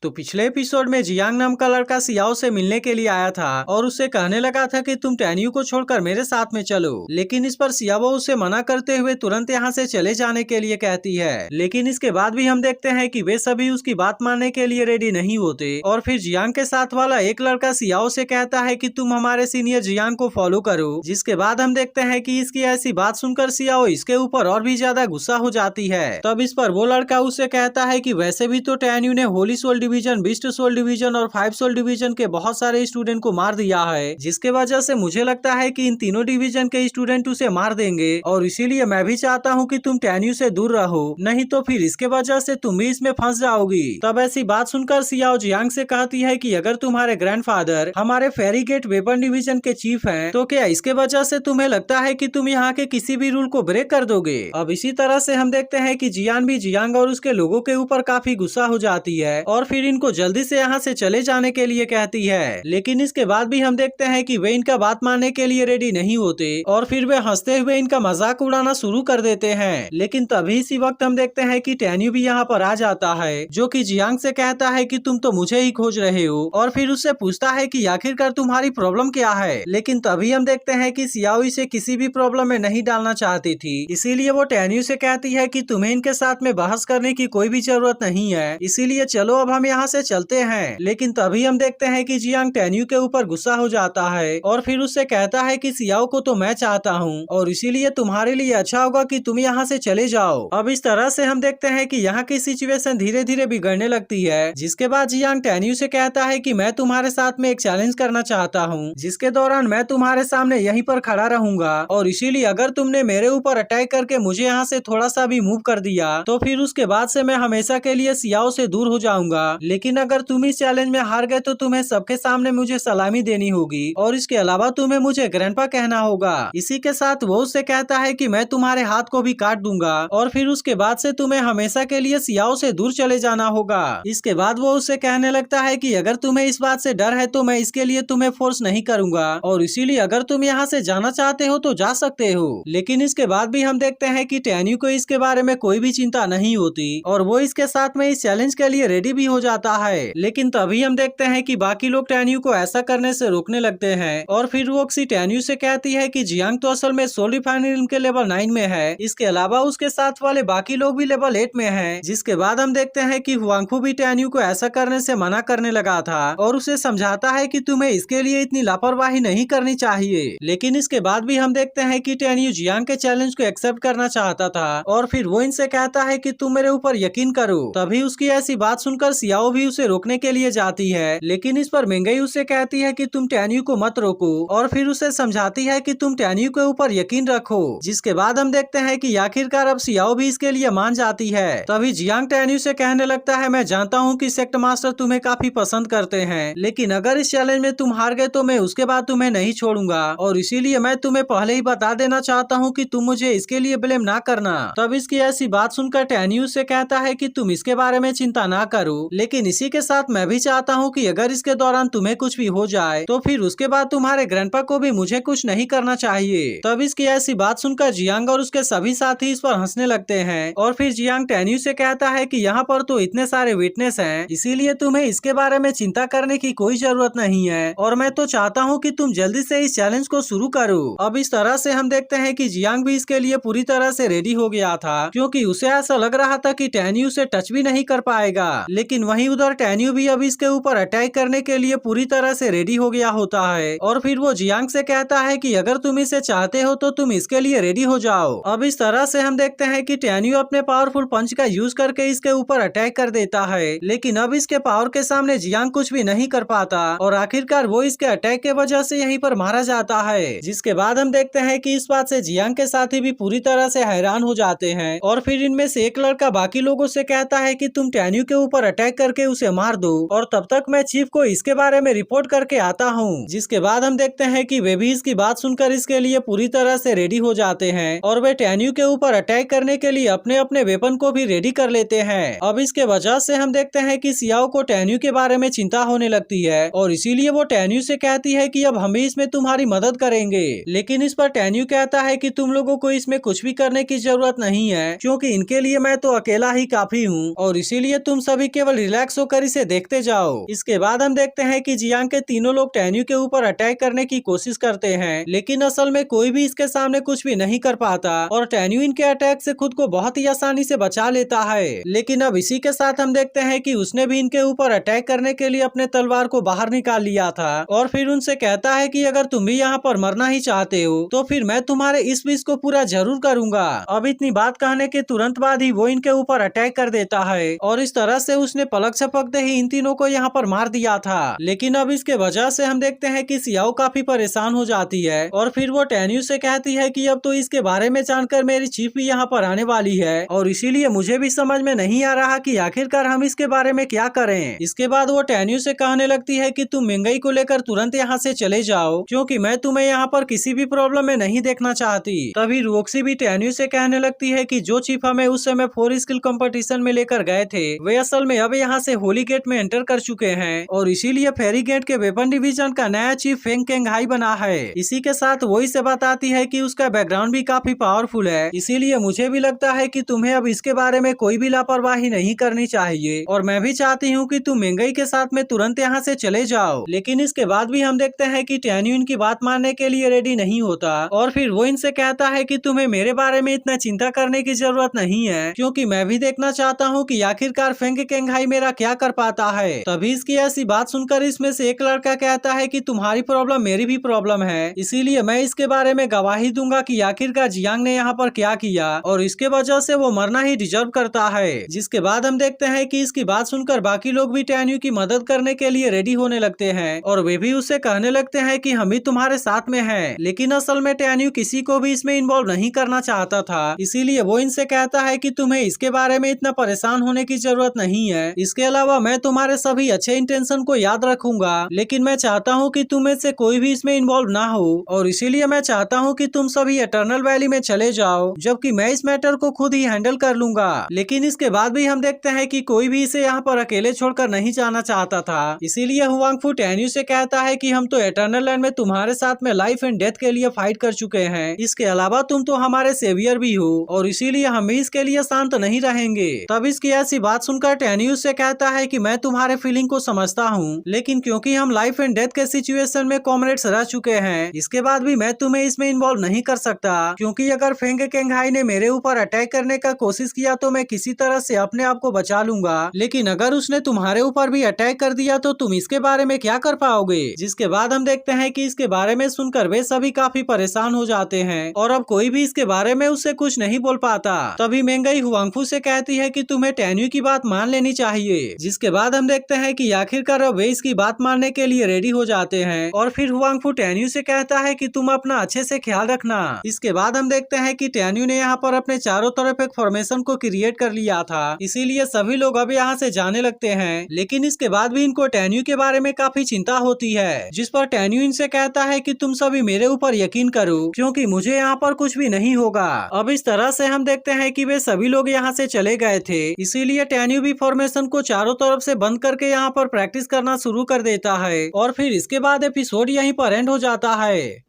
तो पिछले एपिसोड में जियांग नाम का लड़का सियाओ से मिलने के लिए आया था और उससे कहने लगा था कि तुम टैन्यू को छोड़कर मेरे साथ में चलो, लेकिन इस पर सियाओ उसे मना करते हुए तुरंत यहाँ से चले जाने के लिए कहती है। लेकिन इसके बाद भी हम देखते हैं कि वे सभी उसकी बात मानने के लिए रेडी नहीं होते और फिर जियांग के साथ वाला एक लड़का सियाओ से कहता है कि तुम हमारे सीनियर जियांग को फॉलो करो। जिसके बाद हम देखते हैं कि इसकी ऐसी बात सुनकर सियाओ इसके ऊपर और भी ज्यादा गुस्सा हो जाती है। तब इस पर वो लड़का उससे कहता है कि वैसे भी तो टैन्यू ने होली सोल डिवीजन, बीस्ट सोल डिवीजन और 5 सोल डिवीजन के बहुत सारे स्टूडेंट को मार दिया है, जिसके वजह से मुझे लगता है कि इन तीनों डिवीजन के स्टूडेंट उसे मार देंगे और इसीलिए मैं भी चाहता हूँ कि तुम टैन्यू से दूर रहो, नहीं तो फिर इसके वजह से तुम भी इसमें फंस जाओगी। तब ऐसी बात सुनकर सियाओ जियांग से कहती है कि अगर तुम्हारे ग्रैंडफादर हमारे फेरी गेट वेपन डिवीजन के चीफ हैं, तो क्या इसके वजह से तुम्हें लगता है कि तुम यहाँ के किसी भी रूल को ब्रेक कर दोगे। अब इसी तरह से हम देखते हैं कि जियान भी जियांग और उसके लोगों के ऊपर काफी गुस्सा हो जाती है और फिर इनको जल्दी से यहाँ से चले जाने के लिए कहती है। लेकिन इसके बाद भी हम देखते हैं कि वे इनका बात मानने के लिए रेडी नहीं होते और फिर वे हंसते हुए इनका मजाक उड़ाना शुरू कर देते हैं। लेकिन तभी इसी वक्त हम देखते हैं कि टैन्यू भी यहाँ पर आ जाता है, जो कि जियांग से कहता है कि तुम तो मुझे ही खोज रहे हो और फिर उससे पूछता है कि आखिरकार तुम्हारी प्रॉब्लम क्या है। लेकिन तभी हम देखते हैं कि सियाओ इसे किसी भी प्रॉब्लम में नहीं डालना चाहती थी, इसीलिए वो टैन्यू से कहती है कि तुम्हें इनके साथ में बहस करने की कोई भी जरूरत नहीं है, इसीलिए चलो अब हम यहाँ से चलते हैं। लेकिन तभी हम देखते हैं कि जियांग टैन्यू के ऊपर गुस्सा हो जाता है और फिर उससे कहता है कि सियाओ को तो मैं चाहता हूँ और इसीलिए तुम्हारे लिए अच्छा होगा कि तुम यहाँ से चले जाओ। अब इस तरह से हम देखते हैं कि यहाँ की सिचुएशन धीरे धीरे बिगड़ने लगती है, जिसके बाद जियांग टैन्यू से कहता है कि मैं तुम्हारे साथ में एक चैलेंज करना चाहता हूँ, जिसके दौरान मैं तुम्हारे सामने यहीं पर खड़ा रहूंगा और इसीलिए अगर तुमने मेरे ऊपर अटैक करके मुझे यहाँ से थोड़ा सा भी मूव कर दिया तो फिर उसके बाद से मैं हमेशा के लिए सियाओ से दूर हो जाऊंगा। लेकिन अगर तुम इस चैलेंज में हार गए तो तुम्हें सबके सामने मुझे सलामी देनी होगी और इसके अलावा तुम्हें मुझे ग्रैंडपा कहना होगा। इसी के साथ वो उससे कहता है कि मैं तुम्हारे हाथ को भी काट दूंगा और फिर उसके बाद से तुम्हें हमेशा के लिए सियाओ से दूर चले जाना होगा। इसके बाद वो उससे कहने लगता है कि अगर तुम्हें इस बात से डर है तो मैं इसके लिए तुम्हें फोर्स नहीं करूंगा और इसीलिए अगर तुम यहाँ से जाना चाहते हो तो जा सकते हो। लेकिन इसके बाद भी हम देखते हैं कि टैन्यू को इसके बारे में कोई भी चिंता नहीं होती और वो इसके साथ में इस चैलेंज के लिए रेडी भी हो जाता है। लेकिन तभी हम देखते हैं कि बाकी लोग टैन्यू को ऐसा करने से रोकने लगते हैं और फिर वो टैन्यू से कहती है कि जियांग तो असल में सोल रिफाइनरी के लेवल 9 में है, इसके अलावा उसके साथ वाले बाकी लोग भी लेवल 8 में हैं। जिसके बाद हम देखते हैं कि हुआंगफू भी टैन्यू को ऐसा करने से मना करने लगा था और उसे समझाता है कि तुम्हें इसके लिए इतनी लापरवाही नहीं करनी चाहिए। लेकिन इसके बाद भी हम देखते हैं कि टैन्यू जियांग के चैलेंज को एक्सेप्ट करना चाहता था और फिर वो इनसे कहता है कि तुम मेरे ऊपर यकीन करो। तभी उसकी ऐसी बात सुनकर सियाओ भी उसे रोकने के लिए जाती है, लेकिन इस पर मिंगई उससे कहती है कि तुम टैन्यू को मत रोको और फिर उसे समझाती है कि तुम टैन्यू के ऊपर यकीन रखो। जिसके बाद हम देखते हैं कि आखिरकार अब सियाओ भी इसके लिए मान जाती है। तभी जियांग टैन्यू से कहने लगता है मैं जानता हूँ कि सेक्ट मास्टर तुम्हें काफी पसंद करते हैं, लेकिन अगर इस चैलेंज में तुम हार गए तो मैं उसके बाद तुम्हें नहीं छोड़ूंगा और इसीलिए मैं तुम्हें पहले ही बता देना चाहता हूँ कि तुम मुझे इसके लिए ब्लेम ना करना। तब इसकी ऐसी बात सुनकर टैन्यू से कहता है कि तुम इसके बारे में चिंता ना करो, लेकिन इसी के साथ मैं भी चाहता हूँ कि अगर इसके दौरान तुम्हें कुछ भी हो जाए तो फिर उसके बाद तुम्हारे ग्रैंडपा को भी मुझे कुछ नहीं करना चाहिए। तब इसकी ऐसी बात सुनकर जियांग और उसके सभी साथी इस पर हंसने लगते हैं और फिर जियांग टैन्यू से कहता है कि यहाँ पर तो इतने सारे विटनेस हैं, इसीलिए तुम्हें इसके बारे में चिंता करने की कोई जरूरत नहीं है और मैं तो चाहता हूँ कि तुम जल्दी से इस चैलेंज को शुरू करो। अब इस तरह से हम देखते हैं कि जियांग भी इसके लिए पूरी तरह से रेडी हो गया था, क्योंकि उसे ऐसा लग रहा था कि टैन्यू से टच भी नहीं कर पाएगा। लेकिन वहीं उधर टैन्यू भी अब इसके ऊपर अटैक करने के लिए पूरी तरह से रेडी हो गया होता है और फिर वो जियांग से कहता है कि अगर तुम इसे चाहते हो तो तुम इसके लिए रेडी हो जाओ। अब इस तरह से हम देखते हैं कि टैन्यू अपने पावरफुल पंच का यूज करके इसके ऊपर अटैक कर देता है, लेकिन अब इसके पावर के सामने जियांग कुछ भी नहीं कर पाता और आखिरकार वो इसके अटैक के वजह से यहीं पर मारा जाता है। जिसके बाद हम देखते हैं कि इस बात से जियांग के साथी भी पूरी तरह से हैरान हो जाते हैं और फिर इनमें से एक लड़का बाकी लोगों से कहता है कि तुम टैन्यू के ऊपर अटैक करके उसे मार दो और तब तक मैं चीफ को इसके बारे में रिपोर्ट करके आता हूँ। जिसके बाद हम देखते हैं कि वे भी इसकी बात सुनकर इसके लिए पूरी तरह से रेडी हो जाते हैं और वे टैन्यू के ऊपर अटैक करने के लिए अपने अपने वेपन को भी रेडी कर लेते हैं। अब इसके वजह से हम देखते हैं कि सियाओ को टैन्यू के बारे में चिंता होने लगती है और इसीलिए वो टैन्यू से कहती है कि अब हम भी इसमें तुम्हारी मदद करेंगे। लेकिन इस पर टैन्यू कहता है कि तुम लोगों को इसमें कुछ भी करने की जरूरत नहीं है, क्योंकि इनके लिए मैं तो अकेला ही काफी हूँ और इसीलिए तुम सभी केवल रिलैक्स होकर इसे देखते जाओ। इसके बाद हम देखते हैं कि जियांग के तीनों लोग टैन्यू के ऊपर अटैक करने की कोशिश करते हैं, लेकिन असल में कोई भी इसके सामने कुछ भी नहीं कर पाता और टैन्यू इनके अटैक से खुद को बहुत ही आसानी से बचा लेता है। लेकिन अब इसी के साथ हम देखते हैं कि उसने भी इनके ऊपर अटैक करने के लिए अपने तलवार को बाहर निकाल लिया था और फिर उनसे कहता है कि अगर तुम भी यहाँ पर मरना ही चाहते हो तो फिर मैं तुम्हारे इस विश को पूरा जरूर करूंगा। अब इतनी बात कहने के तुरंत बाद ही वो इनके ऊपर अटैक कर देता है और इस तरह से उसने पलक झपकते ही इन तीनों को यहाँ पर मार दिया था। लेकिन अब इसके वजह से हम देखते हैं कि सियाओ काफी परेशान हो जाती है और फिर वो टैन्यू से कहती है कि अब तो इसके बारे में जानकर मेरी चीफ भी यहाँ पर आने वाली है और इसीलिए मुझे भी समझ में नहीं आ रहा कि आखिरकार हम इसके बारे में क्या करें। इसके बाद वो टैन्यू से कहने लगती है कि तुम मिंगई को लेकर तुरंत यहाँ से चले जाओ क्योंकि मैं तुम्हें यहाँ पर किसी भी प्रॉब्लम में नहीं देखना चाहती। तभी रोक्सी भी टैन्यू से कहने लगती है कि जो चीफ हमें उस समय 4 स्किल कंपटीशन में लेकर गए थे वे असल में अब यहाँ से होली गेट में एंटर कर चुके हैं और इसीलिए फेरी गेट के वेपन डिवीजन का नया चीफ फेंग केंगहाई बना है। इसी के साथ वही से बताती है कि उसका बैकग्राउंड भी काफी पावरफुल है, इसीलिए मुझे भी लगता है कि तुम्हें अब इसके बारे में कोई भी लापरवाही नहीं करनी चाहिए और मैं भी चाहती हूँ कि तुम मिंगई के साथ में तुरंत यहाँ से चले जाओ। लेकिन इसके बाद भी हम देखते हैं कि टैन्यू इनकी बात मानने के लिए रेडी नहीं होता और फिर वो इनसे कहता है कि तुम्हें मेरे बारे में इतना चिंता करने की जरूरत नहीं है क्योंकि मैं भी देखना चाहता हूँ कि आखिरकार फेंग केंगहाई मेरा क्या कर पाता है। तभी इसकी ऐसी बात सुनकर इसमें से एक लड़का कहता है कि तुम्हारी प्रॉब्लम मेरी भी प्रॉब्लम है, इसीलिए मैं इसके बारे में गवाही दूंगा कि आखिरकार जियांग ने यहाँ पर क्या किया और इसके वजह से वो मरना ही डिजर्व करता है। जिसके बाद हम देखते हैं कि इसकी बात सुनकर बाकी लोग भी टैन्यू की मदद करने के लिए रेडी होने लगते हैं और वे भी उससे कहने लगते हैं कि हम भी तुम्हारे साथ में हैं। लेकिन असल में टैन्यू किसी को भी इसमें इन्वॉल्व नहीं करना चाहता था, इसीलिए वो इनसे कहता है कि तुम्हें इसके बारे में इतना परेशान होने की जरूरत नहीं है। इसके अलावा मैं तुम्हारे सभी अच्छे इंटेंशन को याद रखूंगा, लेकिन मैं चाहता हूँ कि तुम में से कोई भी इसमें इन्वॉल्व ना हो और इसीलिए मैं चाहता हूँ कि तुम सभी एटर्नल वैली में चले जाओ, जबकि मैं इस मैटर को खुद ही हैंडल कर लूंगा। लेकिन इसके बाद भी हम देखते हैं कि कोई भी इसे यहाँ पर अकेले छोड़कर नहीं जाना चाहता था, इसीलिए हुआंगफू टैन्यू से कहता है कि हम तो एटर्नल लैंड में तुम्हारे साथ में लाइफ एंड डेथ के लिए फाइट कर चुके हैं, इसके अलावा तुम तो हमारे सेवियर भी हो और इसीलिए हम भी इसके लिए शांत नहीं रहेंगे। तब इसकी ऐसी बात सुनकर टैन्यू से कहता है कि मैं तुम्हारे फीलिंग को समझता हूँ, लेकिन क्योंकि हम लाइफ एंड डेथ के सिचुएशन में कॉमरेड्स रह चुके हैं, इसके बाद भी मैं तुम्हें इसमें इन्वॉल्व नहीं कर सकता क्योंकि अगर फेंग केंगहाई ने मेरे ऊपर अटैक करने का कोशिश किया तो मैं किसी तरह से अपने आप को बचा लूंगा, लेकिन अगर उसने तुम्हारे ऊपर भी अटैक कर दिया तो तुम इसके बारे में क्या कर पाओगे। जिसके बाद हम देखते हैं कि इसके बारे में सुनकर वे सभी काफी परेशान हो जाते हैं और अब कोई भी इसके बारे में उससे कुछ नहीं बोल पाता। तभी मिंगई हुआंगफू से कहती है कि तुम्हें टैन्यू की बात मान लेनी चाहिए। जिसके बाद हम देखते हैं कि आखिरकार अब वे इसकी बात मानने के लिए रेडी हो जाते हैं और फिर हुआंगफू टैन्यू से कहता है कि तुम अपना अच्छे से ख्याल रखना। इसके बाद हम देखते हैं कि टैन्यू ने यहाँ पर अपने चारों तरफ एक फॉर्मेशन को क्रिएट कर लिया था, इसीलिए सभी लोग अब यहाँ से जाने लगते हैं। लेकिन इसके बाद भी इनको टैन्यू के बारे में काफी चिंता होती है, जिस पर टैन्यू इनसे कहता है कि तुम सभी मेरे ऊपर यकीन करो क्योंकि मुझे यहाँ पर कुछ भी नहीं होगा। अब इस तरह से हम देखते हैं कि वे सभी लोग यहाँ से चले गए थे, इसीलिए टैन्यू भी फॉर्मेशन को चारों तरफ से बंद करके यहाँ पर प्रैक्टिस करना शुरू कर देता है और फिर इसके बाद एपिसोड यहीं पर एंड हो जाता है।